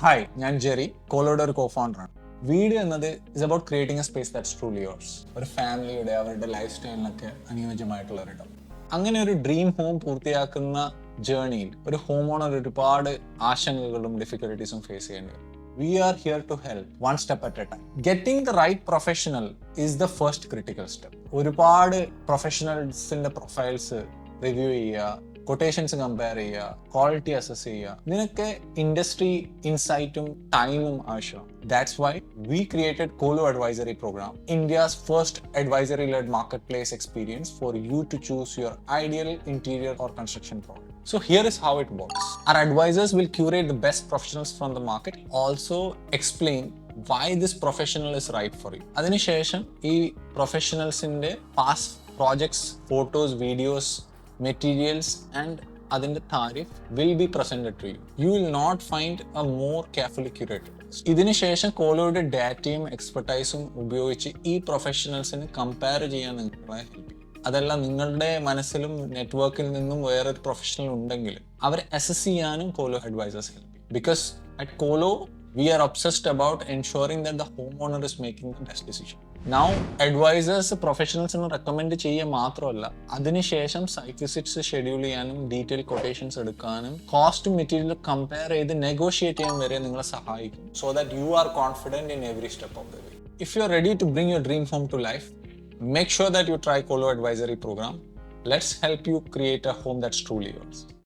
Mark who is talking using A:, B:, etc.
A: Hi, ഞാൻ Jerry, കോലോയുടെ ഒരു co-founder-ആണ്. വീട് എന്നത് is about creating A space that's truly yours. ഒരു ഫാമിലിയുടെ അവരുടെ ലൈഫ് സ്റ്റൈലിനൊക്കെ അനുയോജ്യമായിട്ടുള്ള ഒരിടം. അങ്ങനെ ഒരു ഡ്രീം ഹോം പൂർത്തിയാക്കുന്ന ജേർണിയിൽ ഒരു ഹോം ഓണർ ഒരുപാട് ആശങ്കകളും ഡിഫിക്കൽട്ടീസും ഫേസ് ചെയ്യേണ്ടി വരും. We are here to help one step at a time. Getting the right professional is the first critical step. ഒരുപാട് പ്രൊഫഷണൽസിന്റെ പ്രൊഫൈൽസ് റിവ്യൂ ചെയ്യുക, കൊട്ടേഷൻസ് കമ്പയർ ചെയ്യുക, ക്വാളിറ്റി അസസ് ചെയ്യുക. നിനക്ക് ഇൻഡസ്ട്രി ഇൻസൈറ്റും ടൈമും ആവശ്യമാണ്. That's why we created Kolo advisory program, India's first advisory led market place experience for you to choose your ideal interior or construction product. So here is how it works. Our advisors will curate the best professionals from the market, also explain why this professional is right for you. അതിനുശേഷം ഈ പ്രൊഫഷണൽസിന്റെ past projects, photos, videos, materials and അതിന്റെ tariff will be presented to you. You will not find a more carefully curated. ഇതിനുശേഷം കോലോയുടെ ഡാറ്റയും എക്സ്പെർട്ടൈസും ഉപയോഗിച്ച് ഈ പ്രൊഫഷണൽസിനെ compare ചെയ്യാൻ നിങ്ങളെ ഹെൽപ്പ് ചെയ്യും. അതല്ല, നിങ്ങളുടെ മനസ്സിലും നെറ്റ്വർക്കിൽ നിന്നും വേറൊരു പ്രൊഫഷണൽ ഉണ്ടെങ്കിൽ അവരെ അസസ് ചെയ്യാനും കോലോ അഡ്വൈസേഴ്സ് ഹെൽപ്പ് ചെയ്യും. Because at Kolo we are obsessed about ensuring that the homeowner is making the best decision. Now advisors പ്രൊഫഷണൽസിന് റെക്കമെൻഡ് ചെയ്യുക മാത്രമല്ല, അതിനുശേഷം സൈറ്റ് വിസിറ്റ്സ് ഷെഡ്യൂൾ ചെയ്യാനും ഡീറ്റെയിൽ കൊട്ടേഷൻസ് എടുക്കാനും കോസ്റ്റ് മെറ്റീരിയൽ കമ്പയർ ചെയ്ത് നെഗോഷിയേറ്റ് ചെയ്യാൻ വരെ നിങ്ങളെ സഹായിക്കും. So that you are confident in every step of the way. If you are ready to bring your dream home to life, make sure that you try Kolo Advisory Program. Let's help you create a home that's truly yours.